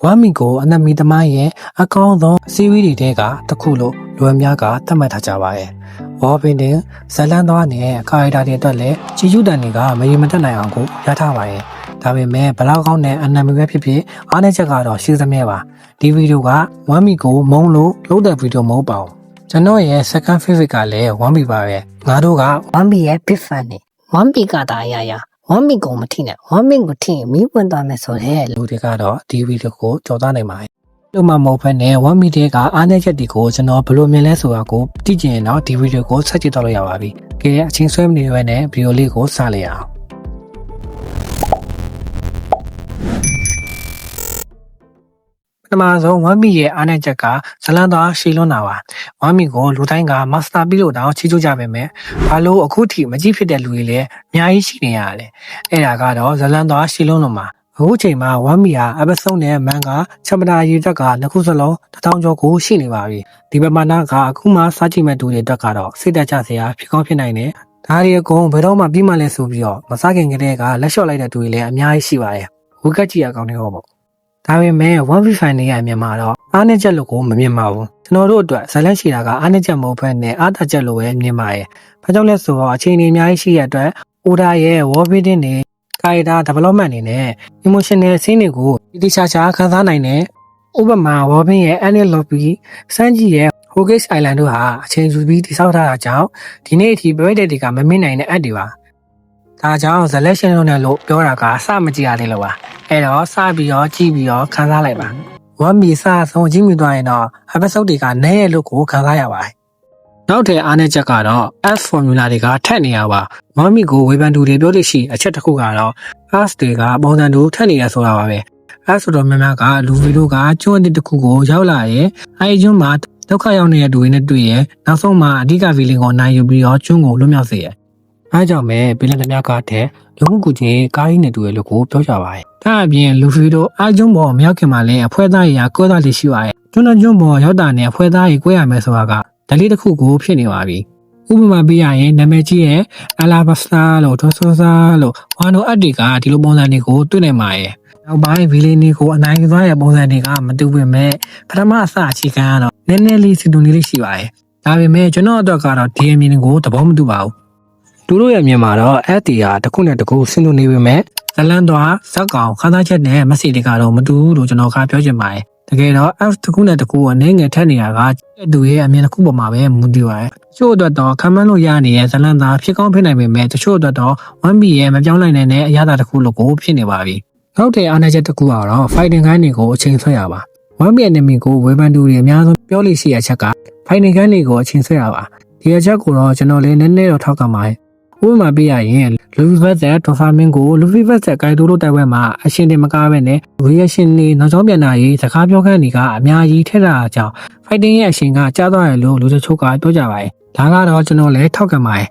ဝမ်မီကိုအနမီသမိုင်းရဲ့အကောင်းဆုံးအစည်းအဝေးတွေထဲကတစ်ခုလို့လူအများကသတ်မှတ်ထားကြပါရဲ့။ဝါပင်တင်ဇလန်သွားနဲ့ကာရီတာတွေအတွက်လည်းချီယူတန်တွေကမရေမတက်နိုင်အောင်ကိုရထားပါရဲ့။ဒါပေမဲ့ဘလောက်ကောင်းတဲ့အနမီပဲဖြစ်ဖြစ်အားနည်းချက်ကတော့ရှိသမျှပါ။ဒီဗီဒီယိုကဝမ်မီကိုမုံလို့လုပ်တဲ့ဗီဒီယိုမဟုတ်ပါဘူး။ကျွန်တော်ရဲ့ second favorite ကလည်းဝမ်မီပါပဲ။ငါတို့ကဝမ်ဘီရဲ့ big fan နဲ့ဝမ်ဘီကတာအရာဝမ်ဘီကိုမထိနဲ့ဝမ်ဘီကိုထိရင်မီးဝင်သွားမယ်ဆိုတဲ့ လူတွေကတော့ဒီဗီဒီယိုကိုကြော်သားနိုင်ပါတယ်။လို့မှမဟုတ်ဘဲနဲ့ဝမ်မီတွေကအားနည်းချက်တွေကိုကျွန်တော်ဘယ်လိုမြင်လဲဆိုတာကိုသိချင်ရင်တော့ဒီဗီဒီယိုကိုဆက်ကြည့်တော့လို့ရပါပြီ။ကဲအချင်းဆွဲမနေရွယ်နဲ့ဗီဒီယိုလေးကိုစလိုက်အောင်။ပထမဆုံးဝမ်မီရဲ့အားနည်းချက်ကဇလန်သားရှည်လွန်းတာပါ။ဝမ်မီကိုလူတိုင်းကမာစတာပြီးလို့တောင်ချီးကျူးကြပေမဲ့ဘာလို့အခုထိမကြည့်ဖြစ်တဲ့လူတွေလည်းအများကြီးရှိနေရတယ်။အဲ့ဒါကတော့ဇလန်သားရှည်လွန်းလို့မှာအခုချိန်မှာဝမ်မီဟာအပဆုံးနဲ့မန်ကချမတာရေတက်ကနှစ်ခုစလုံး1000ကျော်ကိုရှိနေပါပြီဒီပမာဏကအခုမှစားကြည့်မဲ့သူတွေတက်ကတော့စိတ်တက်ကြစရာဖြစ်ကောင်းဖြစ်နိုင်တယ်ဒါတွေအကုန်ဘယ်တော့မှပြီးမှလဲဆိုပြီးတော့မစားခင်ကတည်းကလက်လျှော့လိုက်တဲ့သူတွေလည်းအများကြီးရှိပါတယ်ဝက်ကတ်ကြီးအကောင်တွေဟောပေါ့ဒါပေမဲ့ 1v5 နေရမြန်မာတော့အားနည်းချက်လို့ကိုမမြင်ပါဘူးကျွန်တော်တို့အတွက်ဇလန့်ရှိတာကအားနည်းချက်မဟုတ်ဘဲနဲ့အားသာချက်လို့ပဲမြင်ပါရဲ့ဘာကြောင့်လဲဆိုတော့အချိန်တွေအများကြီးရှိရတဲ့အတွက်အိုဒါရဲ့ wall building တွေကာရီတာ development အနေနဲ့ emotional scene တွေကိုတိတိကျကျခန်းစားနိုင်တဲ့ဥပမာဝါဘင်းရဲ့ annual lobby စမ်းကြီးရဲ့ Hogage Island တို့ဟာအချိန်ယူပြီးတည်ဆောက်ထားတာကြောင့်ဒီနေ့အထိပြည့်တဲ့တွေကမမင်းနိုင်တဲ့အပ်တွေပါဒါကြောင့် selection လုပ်နေလို့ပြောတာကအစမကြည့်ရသေးလို့ပါအဲ့တော့စပြီးတော့ကြည့်ပြီးတော့ခန်းစားလိုက်ပါဝမ်မီစဆုံးကြည့်မိသွားရင်တော့ episode တွေကနည်းရလို့ကိုခန်းစားရပါတယ်နောက်ထပ်အားနည်းချက်ကတော့ F formula တွေကထက်နေရပါဝမ်မီကိုဝေဖန်သူတွေပြောလို့ရှိအချက်တစ်ခုကတော့ S တွေကပုံစံတူထက်နေရဆိုတာပါပဲ S ဆိုတော့များများကလူဗီတို့ကကျွန်းအစ်တစ်ခုကိုရောက်လာရင်အဲဒီကျွန်းမှာဒုက္ခရောက်နေတဲ့သူတွေနဲ့တွေ့ရင်နောက်ဆုံးမှာအဓိကဗီလင်ကိုနိုင်ယူပြီးတော့ကျွန်းကိုလွတ်မြောက်စေရအဲကြောင့်ပဲဗီလင်များကတဲ့လူမှုကူချင်းကားကြီးနဲ့တူရလို့ကိုပြောကြပါတယ်ဒါအပြင်လူဗီတို့အဲကျွန်းပေါ်မရောက်ခင်မှာလည်းအဖွဲသားကြီးကကွဲသားလေးရှိပါရဲ့ကျွန်းကျွန်းပေါ်ရောက်တာနဲ့အဖွဲသားကြီးကွဲရမယ်ဆိုတာကဓလေးတစ်ခုကိုဖြစ်နေပါပြီဥပမာပြရရင်နာမည်ကြီးရဲ့အလာဘစတာလို့ဒေါ်ဆိုဆာလို့ဝါနိုအတ်တွေကဒီလိုပုံစံတွေကိုတွေ့နိုင်ပါရဲ့နောက်ပိုင်းဗီလီနီကိုအနိုင်ယူသွားတဲ့ပုံစံတွေကမတူပေမဲ့ပထမအစအခြေခံကတော့နည်းနည်းလေးစီတူနေလေးရှိပါရဲ့ဒါပေမဲ့ကျွန်တော်အတွက်ကတော့ဒီအမြင်ကိုသဘောမတူပါဘူးသူတို့ရဲ့အမြင်မှာတော့အဲ့တီဟာတစ်ခုနဲ့တစ်ခုဆင်တူနေပေမဲ့ဇလန်သွားဇက်ကောင်ခန်းသားချက်နဲ့မက်ဆေ့တွေကတော့မတူဘူးလို့ကျွန်တော်ကပြောချင်ပါတယ်တကယ်တော့ F တစ်ခုနဲ့တစ်ခုအနေငယ်ထက်နေတာကသူရဲ့အမြင်တစ်ခုပေါ်မှာပဲမူတည်ပါတယ်တချို့အတွက်တော့ခံမှန်းလို့ရနေတဲ့ဇလန်သားဖြစ်ကောင်းဖြစ်နိုင်ပေမဲ့တချို့အတွက်တော့ 1B ရဲ့မပြောင်းနိုင်တဲ့အရာတစ်ခုလို့ကိုဖြစ်နေပါပြီနောက်တဲ့အားနည်းချက်တစ်ခုကတော့ fighting gun တွေကိုအချိန်ဆွဲရပါ 1B enemy ကိုဝေဖန်သူတွေအများဆုံးပြောလို့ရှိတဲ့အချက်က fighting gun တွေကိုအချိန်ဆွဲရပါဒီအချက်ကိုတော့ကျွန်တော်လည်းနည်းနည်းတော့ထောက်ခံပါတယ်ဥပမာပြရရင် Luffy vs. Doflamingo ကို Luffy vs. Kaido တို့တိုက်ပွဲမှာအရှင်တင်မကားပဲနဲ့ reaction တွေနောက်ကျောင်းပြန်လာရေးစကားပြောခန်းတွေကအများကြီးထက်လာကြောင်း fighting ရဲ့အရှင်ကကြားသွားရလို့လူတချို့ကပြောကြပါတယ်ဒါကတော့ကျွန်တော်လည်းထောက်ခံပါတယ်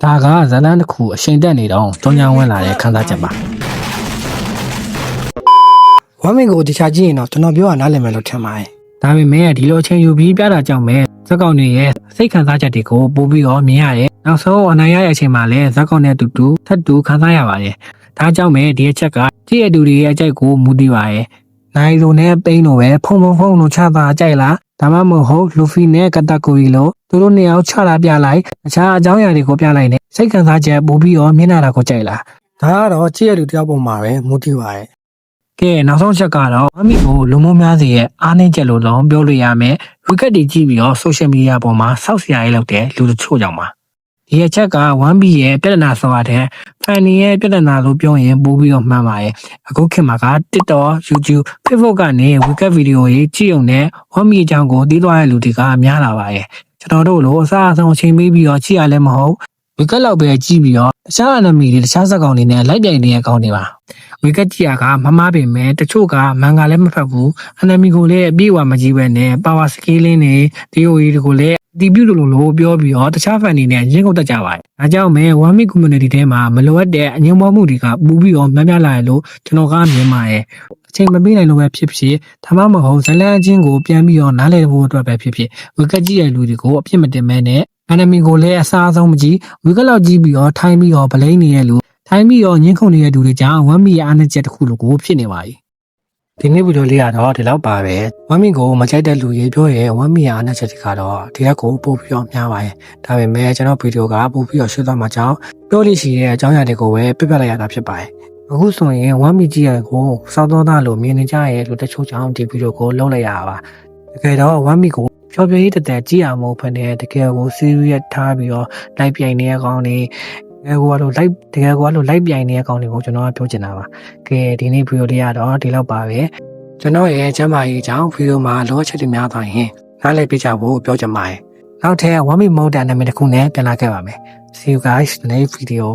ဒါကဇာတ်လမ်းတစ်ခုအရှင်တက်နေတော့ကြောင်ကြောင်ဝင်လာတဲ့ခန်းစားချက်ပါဝမ်မင်ကိုတခြားကြည့်ရင်တော့ကျွန်တော်ပြောရနားလည်မယ်လို့ထင်ပါတယ်ဒါပေမဲ့ဒီလိုအချိန်ယူပြီးပြတာကြောင့်ပဲဇက်ကောင်တွေရဲ့စိတ်ခံစားချက်တွေကိုပို့ပြီးတော့မြင်ရတယ်နောက်ဆုံးအနိုင်ရတဲ့အချိန်မှာလည်းဇက်ကောင်နဲ့အတူတူထပ်တူခံစားရပါတယ်ဒါကြောင့်ပဲဒီအချက်ကကြည့်ရတူတွေရဲ့အကြိုက်ကိုမူတည်ပါတယ်နိုင်လိုနဲ့ပိန်းလိုပဲဖုံလို့ချတာကြိုက်လားဒါမှမဟုတ်လူဖီနဲ့ကတကိုရီလိုသူတို့နှစ်ယောက်ချတာပြလိုက်အခြားအကြောင်းအရာတွေကိုပြလိုက်နဲ့စိတ်ခံစားချက်ပို့ပြီးတော့မြင်လာတာကိုကြိုက်လားဒါကတော့ကြည့်ရတူတယောက်ပုံမှာပဲမူတည်ပါတယ်ကဲနောက်ဆုံးချက်ကတော့အမိကိုလူမိုးများစီရဲ့အားနည်းချက်လို့တော့ပြောလို့ရမယ်။ wicket တွေကြည့်ပြီးတော့ social media ပေါ်မှာစောက်စရာရေးလုပ်တဲ့လူတချို့ကြောင့်ပါ။ဒီအချက်က 1B ရဲ့ပြဿနာဆိုတာတဲ့ fan ရဲ့ပြဿနာလို့ပြောရင်ပို့ပြီးတော့မှန်ပါရဲ့။အခုခေတ်မှာက TikTok, YouTube, Facebook ကနေ wicket video ကြီးကြည့်ုံနဲ့ 1B အကြောင်းကိုသိသွားတဲ့လူတွေကများလာပါရဲ့။ကျွန်တော်တို့လိုအစားအဆုံးအချိန်ပေးပြီးတော့ကြည့်ရလဲမဟုတ်ဝီကက်လောက်ပဲကြည့်ပြီးတော့တခြားအနမီတွေတခြားဇက်ကောင်တွေနဲ့လိုက်ပြိုင်နေတဲ့အကောင်တွေပါဝီကက်ကြီးကမမားပေမဲ့တချို့ကမန်ကလည်းမဖတ်ဘူးအနမီကိုလည်းအပြည့်အဝမကြည့်ပဲနဲ့ပါဝါစကေးလင်းတွေဒီယိုရီတွေကိုလည်းဒီပြုလို့ပြောပြီးတော့တခြားဖန်တွေနဲ့ရင်းကုန်တက်ကြပါတယ်ဒါကြောင့်မဲ 1Mi community ထဲမှာမလိုအပ်တဲ့အငြင်းပွားမှုတွေကပူပြီးတော့များများလာရလို့ကျွန်တော်ကမြင်ပါတယ်အချိန်မပေးနိုင်လို့ပဲဖြစ်ဖြစ်ဒါမှမဟုတ်ဇလန်းအချင်းကိုပြန်ပြီးတော့နားလည်ဖို့အတွက်ပဲဖြစ်ဖြစ်ဝီကက်ကြီးရဲ့လူတွေကိုအပြစ်မတင်မဲနဲ့enemy ကိုလည်းအစားအဆုံးမကြည့်ဝီကလောက်ကြည့်ပြီးတော့ထိုင်းပြီးတော့ဗလိန်နေတဲ့လူထိုင်းပြီးတော့ညှင်းခုန်နေတဲ့လူတွေကြောင့်1မီရဲ့အားနည်းချက်တစ်ခုလို့ကိုဖြစ်နေပါ යි ဒီနေ့ဗီဒီယိုလေးကတော့ဒီလောက်ပါပဲဝမ်းမီကိုမကြိုက်တဲ့လူတွေပြောရဲဝမ်းမီရအားနဲ့ချက်တွေကတော့ဒီရက်ကိုပို့ပြီးတော့များပါတယ်ဒါပေမဲ့ကျွန်တော်ဗီဒီယိုကပို့ပြီးတော့ရှင်းသွားမှာကြောင့်ပြောလို့ရှိတဲ့အကြောင်းအရာတွေကိုပဲပြပြလိုက်ရတာဖြစ်ပါတယ်အခုဆိုရင်ဝမ်းမီကြီးရကိုစောက်တော့သားလို့မြင်နေကြရဲလို့တချို့ကြောင့်ဒီဗီဒီယိုကိုလုံးလိုက်ရပါတကယ်တော့ဝမ်းမီကိုဖြောပြရေးတက်ကြည့်ရမို့ဖက်နေတကယ်ကို serious ထားပြီးတော့လိုက်ပြိုင်နေရကောင်းနေတကယ်ကိုလိုက်ပြိုင်နေရကောင်းနေကိုကျွန်တော်ကပြောချင်တာပါကဲဒီနေ့ဗီဒီယိုလေးကတော့ဒီလောက်ပါပဲကျွန်တော်ရဲ့ကျမ်းမာရေးအကြောင်းဗီဒီယိုမှာလောချက်တွေများသွားရင်နားလည်ပြကြဖို့ပြောချင်ပါတယ်နောက်ထပ် one minute mode နာမည်တစ်ခုနဲ့ပြန်လာခဲ့ပါမယ် see you guys in the next video